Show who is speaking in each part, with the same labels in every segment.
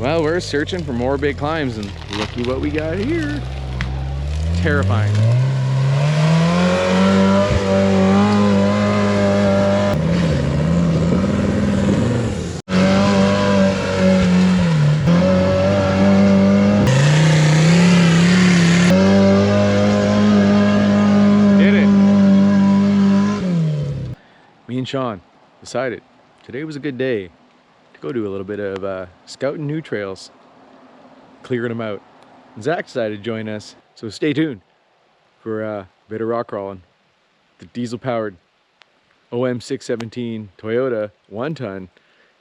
Speaker 1: Well, we're searching for more big climbs, and looky what we got here. Terrifying. Did it. Me and Sean decided today was a good day to go do a little bit of scouting new trails, clearing them out. And Zach decided to join us, so stay tuned for a bit of rock crawling. The diesel-powered OM617 Toyota 1-ton,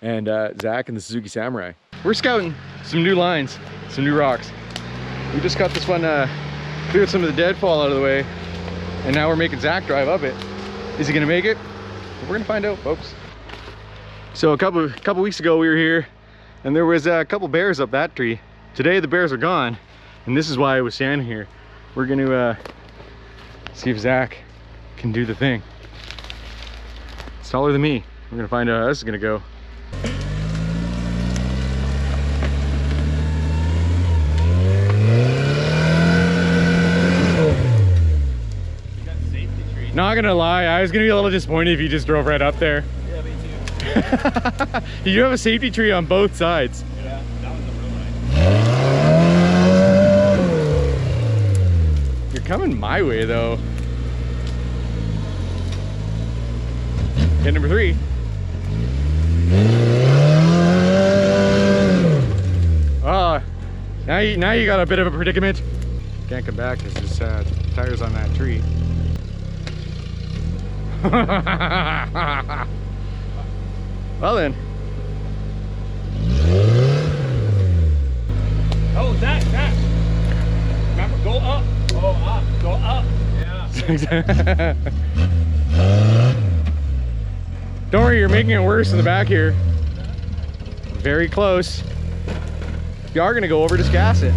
Speaker 1: and Zach and the Suzuki Samurai. We're scouting some new lines, some new rocks. We just got this one, cleared some of the deadfall out of the way, and now we're making Zach drive up it. Is he gonna make it? We're gonna find out, folks. So a couple weeks ago we were here, and there was a couple bears up that tree. Today the bears are gone, and this is why I was standing here. We're gonna see if Zach can do the thing. It's taller than me. We're gonna find out how this is gonna go. Not gonna lie, I was gonna be a little disappointed if you just drove right up there.
Speaker 2: Yeah, me too.
Speaker 1: You do have a safety tree on both sides.
Speaker 2: Yeah, that was a real nice.
Speaker 1: You're coming my way though. Hit number 3. Oh, now you got a bit of a predicament. Can't come back because there's tires on that tree. Well then.
Speaker 2: Oh, Zach. Remember, go up. Oh, up. Go up. Yeah.
Speaker 1: Don't worry, you're making it worse in the back here. Very close. If you are gonna go over, just gas it.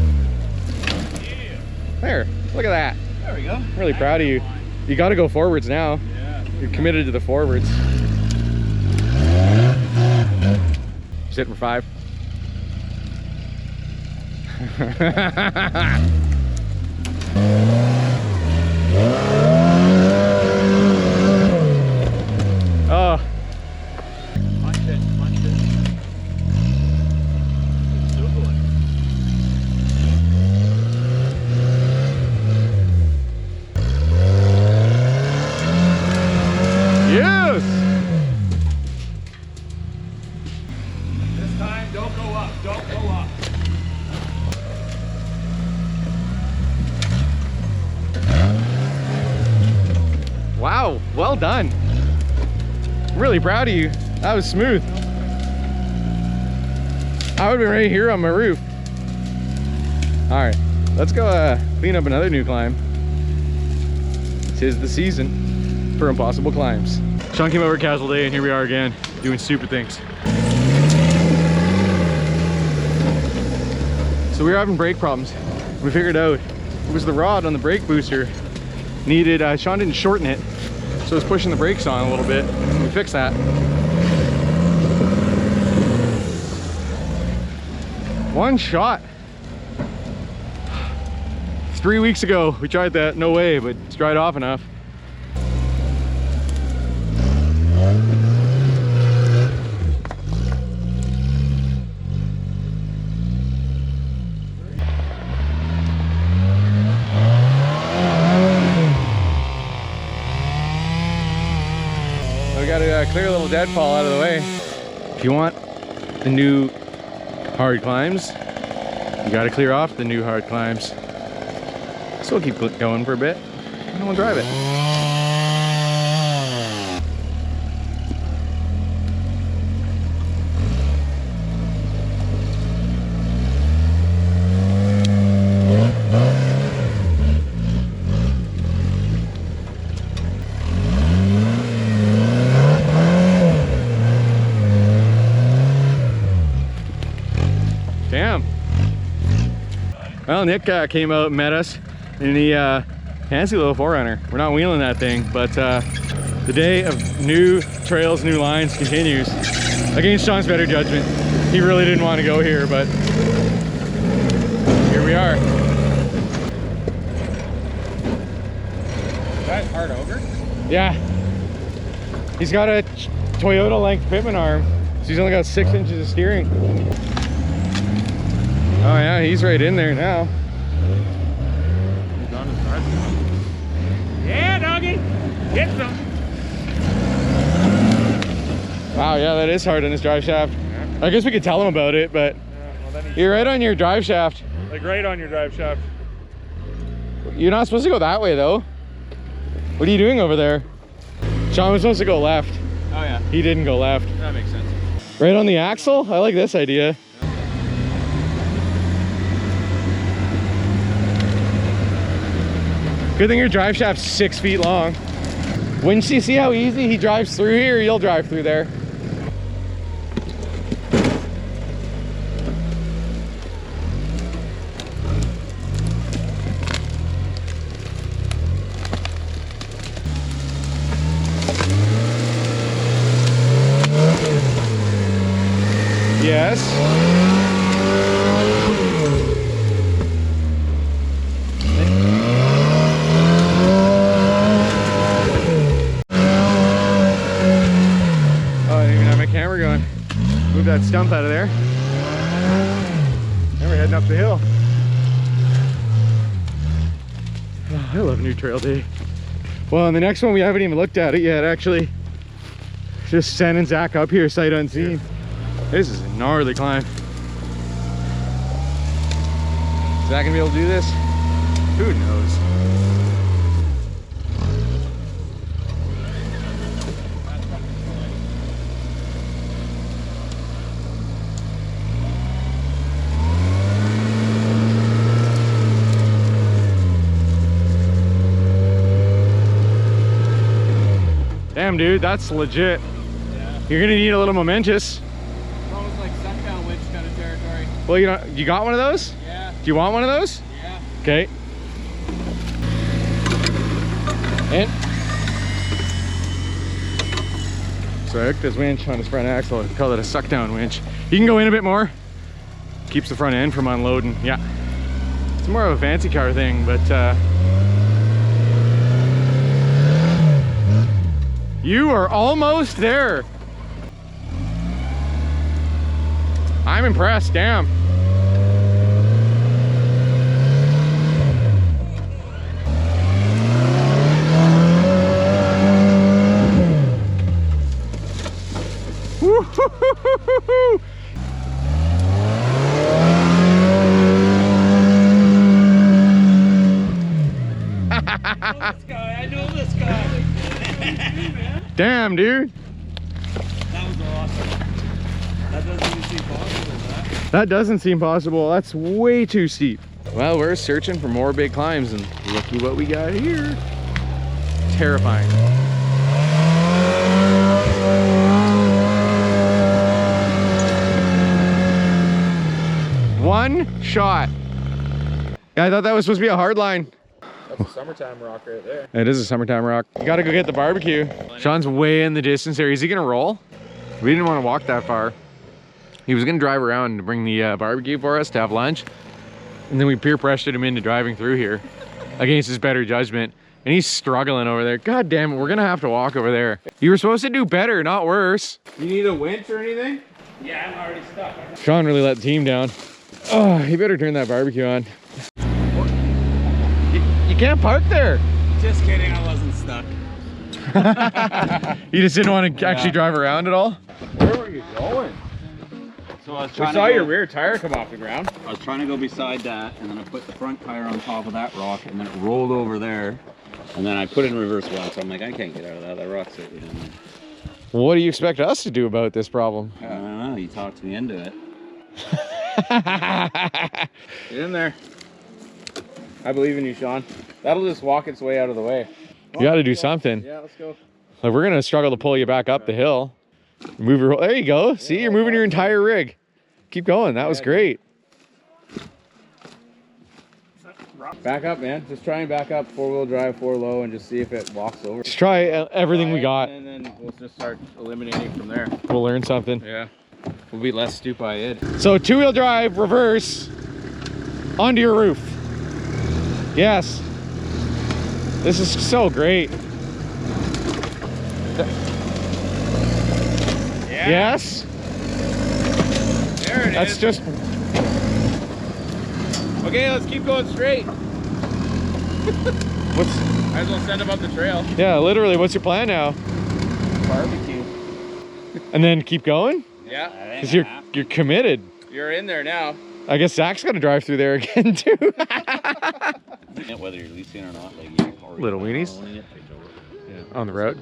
Speaker 2: Yeah.
Speaker 1: There, look at that.
Speaker 2: There we go.
Speaker 1: I'm really proud of you. You gotta go forwards now.
Speaker 2: Yeah.
Speaker 1: You're committed to the forwards. Sit for 5. Oh.
Speaker 2: Punch it. It's so good.
Speaker 1: Yes!
Speaker 2: This time, don't go up. Don't go up.
Speaker 1: Wow, well done. I'm really proud of you. That was smooth. I would have been right here on my roof. All right, let's go clean up another new climb. 'Tis the season for impossible climbs. Sean came over casual day, and here we are again, doing stupid things. So we were having brake problems. We figured out it was the rod on the brake booster needed, Sean didn't shorten it, so it's pushing the brakes on a little bit. We fixed that. One shot. 3 weeks ago we tried that, no way, but it's dried off enough. We gotta clear a little deadfall out of the way. If you want the new hard climbs, you gotta clear off the new hard climbs. So we'll keep going for a bit, and then we'll drive it. Damn. Well, Nick came out and met us in the fancy little 4Runner. We're not wheeling that thing, but the day of new trails, new lines continues against Sean's better judgment. He really didn't want to go here, but here we are.
Speaker 2: Is that hard Ogre?
Speaker 1: Yeah. He's got a Toyota length pitman arm, so he's only got 6 inches of steering. Oh yeah, he's right in there now.
Speaker 2: He's on his drive. Yeah, doggy. Get some.
Speaker 1: Wow, yeah, that is hard on his drive shaft.
Speaker 2: Yeah.
Speaker 1: I guess we could tell him about it, but
Speaker 2: Well,
Speaker 1: you're right on your drive shaft.
Speaker 2: like right on your drive shaft.
Speaker 1: You're not supposed to go that way though. What are you doing over there? Sean was supposed to go left.
Speaker 2: Oh yeah,
Speaker 1: He didn't go left.
Speaker 2: that makes sense.
Speaker 1: Right on the axle? I like this idea. Good thing your drive shaft's 6 feet long. When you see how easy he drives through here, you'll drive through there. Yes. Oh, I didn't even have my camera going. Move that stump out of there. And we're heading up the hill. Oh, I love New Trail Day. Well, and the next one we haven't even looked at it yet, actually. Just sending Zach up here sight unseen. This is a gnarly climb. Is Zach gonna be able to do this? Who knows? Damn, dude, that's legit.
Speaker 2: Yeah.
Speaker 1: You're gonna need a little momentous.
Speaker 2: Almost like suck down winch kind of territory.
Speaker 1: Well, you got one of those?
Speaker 2: Yeah.
Speaker 1: Do you want one of those?
Speaker 2: Yeah.
Speaker 1: Okay. And so I hooked this winch on his front axle. I call it a suck down winch. You can go in a bit more. Keeps the front end from unloading. Yeah. It's more of a fancy car thing, but you are almost there. I'm impressed, damn. Woo-hoo-hoo-hoo-hoo.
Speaker 2: I know this guy.
Speaker 1: Damn, dude.
Speaker 2: That was awesome. That doesn't even seem possible, that.
Speaker 1: That doesn't seem possible. That's way too steep. Well, we're searching for more big climbs, and looky what we got here. Terrifying. One shot. Yeah, I thought that was supposed to be a hard line.
Speaker 2: That's a summertime rock right there.
Speaker 1: It is a summertime rock. You gotta go get the barbecue. Sean's way in the distance there. Is he gonna roll? We didn't want to walk that far. He was gonna drive around to bring the barbecue for us to have lunch. And then we peer pressured him into driving through here against his better judgment. And he's struggling over there. God damn it, we're gonna have to walk over there. You were supposed to do better, not worse.
Speaker 2: You need a winch or anything? Yeah, I'm already stuck.
Speaker 1: Sean really let the team down. Oh, he better turn that barbecue on. You can't park there.
Speaker 2: Just kidding, I wasn't stuck.
Speaker 1: You just didn't want to actually drive around at all?
Speaker 2: Where were you going?
Speaker 3: So I was
Speaker 2: We
Speaker 3: trying
Speaker 2: saw
Speaker 3: to
Speaker 2: your
Speaker 3: go,
Speaker 2: rear tire come off the ground.
Speaker 3: I was trying to go beside that, and then I put the front tire on top of that rock, and then it rolled over there, and then I put it in reverse once. So I'm like, I can't get out of that. That rock's sitting in there.
Speaker 1: What do you expect us to do about this problem?
Speaker 3: I don't know. You talked me into it.
Speaker 2: Get in there. I believe in you, Sean. That'll just walk its way out of the way.
Speaker 1: You got to do something.
Speaker 2: Yeah, let's go.
Speaker 1: Like, we're gonna struggle to pull you back up the hill. Move your. There you go. See, you're moving your entire rig. Keep going. That was great.
Speaker 2: Back up, man. Just try and back up 4-wheel drive, 4 low, and just see if it walks over.
Speaker 1: Just try everything we got.
Speaker 2: And then we'll just start eliminating from there.
Speaker 1: We'll learn something.
Speaker 2: Yeah.
Speaker 1: We'll be less stupid. So 2-wheel drive, reverse, onto your roof. Yes. This is so great.
Speaker 2: Yeah.
Speaker 1: Yes.
Speaker 2: There it
Speaker 1: That's
Speaker 2: is.
Speaker 1: just.
Speaker 2: Okay, let's keep going straight.
Speaker 1: What's?
Speaker 2: Might as well send him up the trail.
Speaker 1: Yeah, literally. What's your plan now?
Speaker 3: Barbecue.
Speaker 1: And then keep going?
Speaker 2: Yeah.
Speaker 1: Cause you're committed.
Speaker 2: You're in there now.
Speaker 1: I guess Zach's gonna drive through there again too.
Speaker 3: Whether you're leasing or not, like
Speaker 1: Little weenies. On the road.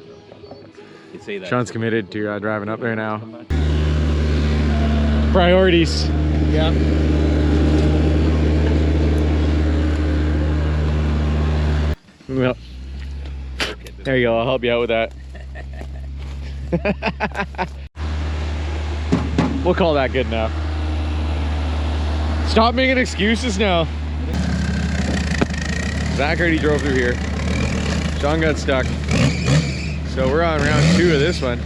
Speaker 3: You'd say that.
Speaker 1: Sean's committed to driving up there now. Priorities.
Speaker 2: Yeah.
Speaker 1: Well, there you go. I'll help you out with that. We'll call that good enough. Stop making excuses now. Zach already drove through here. Sean got stuck. So we're on round 2 of this one.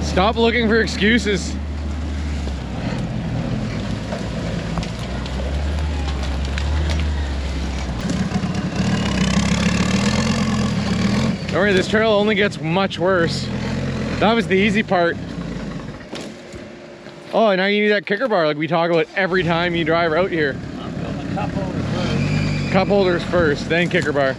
Speaker 1: Stop looking for excuses. Don't worry, this trail only gets much worse. That was the easy part. Oh, and now you need that kicker bar like we talk about every time you drive out here.
Speaker 3: I'm building cup holders first.
Speaker 1: Cup holders first, then kicker bar.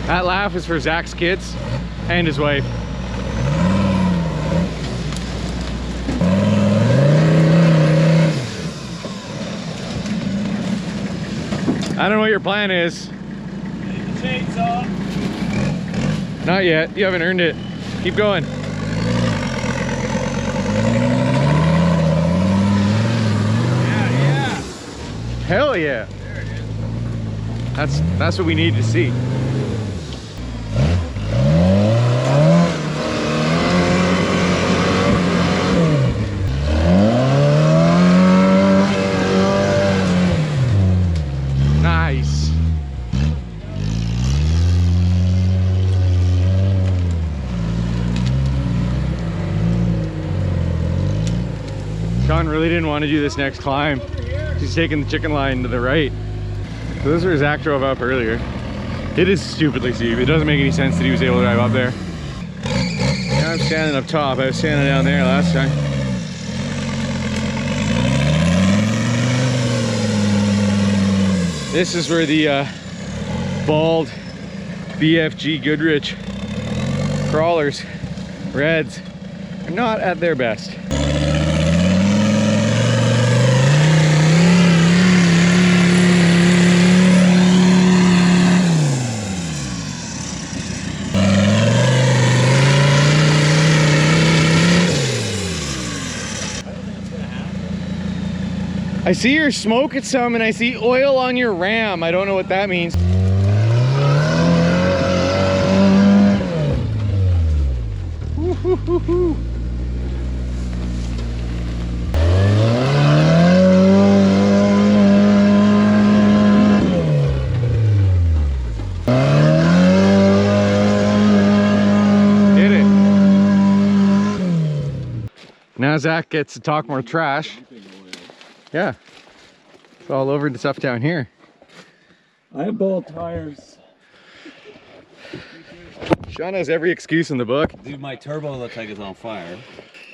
Speaker 1: That laugh is for Zach's kids and his wife. I don't know what your plan is.
Speaker 2: Chainsaw.
Speaker 1: Not yet. You haven't earned it. Keep going.
Speaker 2: Yeah.
Speaker 1: Hell yeah.
Speaker 2: There it is.
Speaker 1: That's what we need to see. Nice. Sean really didn't want to do this next climb. He's taking the chicken line to the right. So this is where Zach drove up earlier. It is stupidly steep. It doesn't make any sense that he was able to drive up there. Now I'm standing up top. I was standing down there last time. This is where the bald BFG Goodrich crawlers, reds, are not at their best. I see you're smoking some and I see oil on your ram. I don't know what that means. Woo-hoo-hoo-hoo. Did it. Now Zach gets to talk more trash. Yeah, it's all over the stuff down here.
Speaker 3: I have bald tires.
Speaker 1: Sean has every excuse in the book.
Speaker 3: Dude, my turbo looks like it's on fire.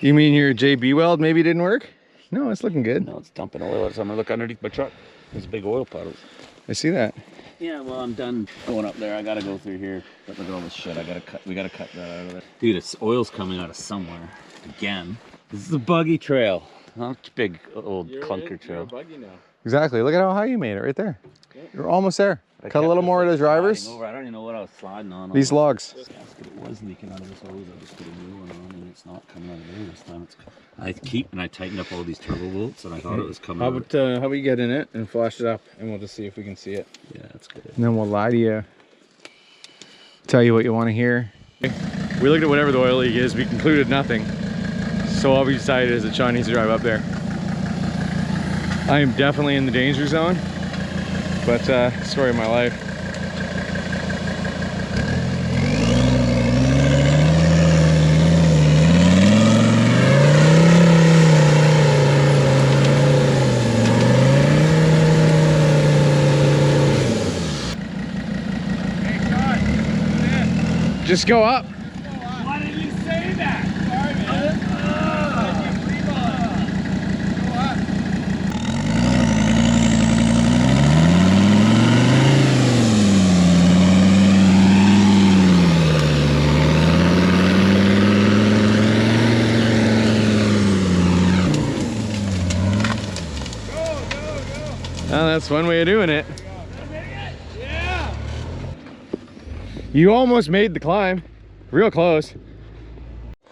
Speaker 1: You mean your JB weld maybe didn't work? No, it's looking good.
Speaker 3: No, it's dumping oil. I'm gonna look underneath my truck. There's big oil puddles.
Speaker 1: I see that.
Speaker 3: Yeah, well, I'm done going up there. I gotta go through here. But look at all this shit. We gotta cut that out of there. Dude, it's oil's coming out of somewhere again. This is a buggy trail. Not a big old clunker trail.
Speaker 2: Buggy now.
Speaker 1: Exactly. Look at how high you made it right there. You're almost there. Cut a little more of the drivers.
Speaker 3: I don't even know what I was sliding on.
Speaker 1: These logs.
Speaker 3: Gasket, it was leaking out of this hose. I just put a new one on, and it's not coming out of there this time. I tightened up all these turbo bolts, and I thought it was coming out.
Speaker 2: How about you get in it and flash it up, and we'll just see if we can see it.
Speaker 3: Yeah, that's good.
Speaker 1: And then we'll lie to you. Tell you what you want to hear. We looked at whatever the oil leak is. We concluded nothing. So all we decided is that Sean needs to drive up there. I am definitely in the danger zone, but story of my life. Just go up.
Speaker 2: Why did you say that? Sorry, man.
Speaker 1: Well, that's one way of doing it.
Speaker 2: Yeah.
Speaker 1: You almost made the climb. Real close.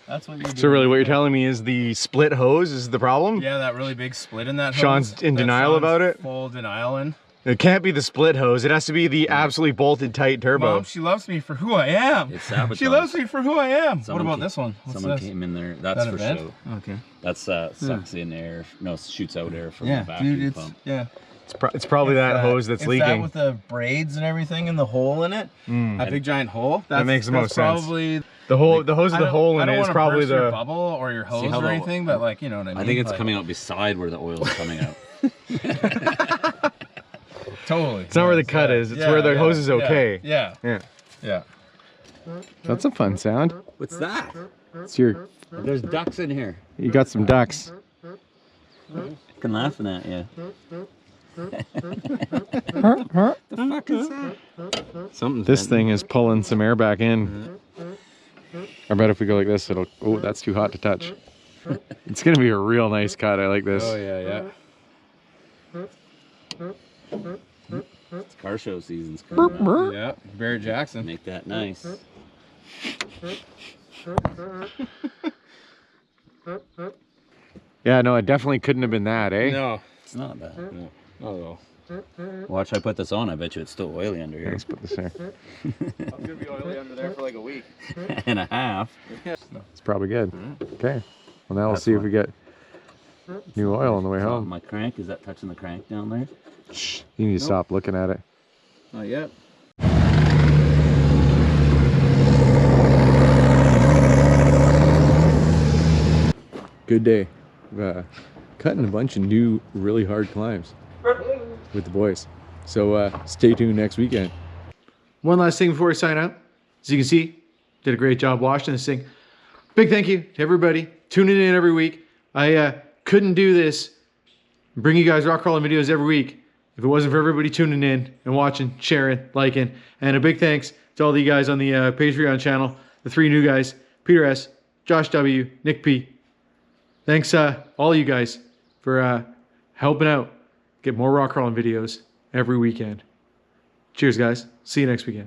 Speaker 2: That's what you
Speaker 1: So really what you're telling me is the split hose is the problem?
Speaker 2: Yeah, that really big split in that hose.
Speaker 1: Sean's in denial about it?
Speaker 2: Full denial in.
Speaker 1: It can't be the split hose. It has to be the absolutely bolted tight turbo.
Speaker 2: Mom, she loves me for who I am.
Speaker 3: It's sabotage.
Speaker 2: She loves me for who I am.
Speaker 3: Someone
Speaker 2: what about
Speaker 3: came-
Speaker 2: this one? What's
Speaker 3: Someone
Speaker 2: this?
Speaker 3: came in there. That's
Speaker 2: That a
Speaker 3: for
Speaker 2: vent?
Speaker 3: show.
Speaker 2: Okay.
Speaker 3: That's sucks in air. No, shoots out air from
Speaker 2: Yeah,
Speaker 3: the vacuum
Speaker 2: dude, it's
Speaker 3: pump.
Speaker 2: yeah.
Speaker 1: It's probably that hose that's
Speaker 2: it's
Speaker 1: leaking.
Speaker 2: that with the braids and everything and the hole in it. That big giant hole. That
Speaker 1: makes the most sense.
Speaker 2: Probably
Speaker 1: The hose with the hole in it is probably
Speaker 2: burst your
Speaker 1: the...
Speaker 2: bubble or your hose
Speaker 3: how
Speaker 2: or
Speaker 3: the-
Speaker 2: anything, but like you know what I mean.
Speaker 3: I think it's
Speaker 2: Like,
Speaker 3: coming out beside where the oil's coming out.
Speaker 2: Totally.
Speaker 1: It's not where the cut is. It's where the hose is okay.
Speaker 2: Yeah.
Speaker 1: Yeah.
Speaker 2: Yeah.
Speaker 1: That's a fun sound.
Speaker 3: What's that?
Speaker 1: It's your...
Speaker 3: There's ducks in here.
Speaker 1: You got some ducks.
Speaker 3: Fucking laughing at you. Something's
Speaker 1: This
Speaker 3: bent.
Speaker 1: thing is pulling some air back in. I bet if we go like this, it'll... Oh, that's too hot to touch. It's gonna be a real nice cut. I like this.
Speaker 2: Oh yeah,
Speaker 3: It's car show season's coming up.
Speaker 2: yeah. Yeah. Barrett Jackson.
Speaker 3: Make that nice.
Speaker 1: Yeah, no, it definitely couldn't have been that, eh?
Speaker 2: No.
Speaker 3: It's not bad.
Speaker 2: No. Oh.
Speaker 3: Watch I put this on. I bet you it's still oily under here.
Speaker 1: Let's put this here.
Speaker 2: I'm gonna be oily under there for like a week.
Speaker 3: And a half.
Speaker 1: It's probably good. Okay. Well, now we'll
Speaker 3: That's
Speaker 1: see if
Speaker 3: fine.
Speaker 1: we get new oil on the way home.
Speaker 3: My crank, is that touching the crank down there?
Speaker 1: Shh, you need to stop looking at it.
Speaker 2: Not yet.
Speaker 1: Good day. Cutting a bunch of new, really hard climbs with the boys. So stay tuned next weekend. One last thing before we sign out. As you can see, did a great job washing this thing. Big thank you to everybody tuning in every week. I couldn't do this, bring you guys rock crawling videos every week if it wasn't for everybody tuning in and watching, sharing, liking. And a big thanks to all the guys on the Patreon channel, the 3 new guys, Peter S., Josh W., Nick P. Thanks all you guys for helping out, get more rock crawling videos every weekend. Cheers guys, see you next weekend.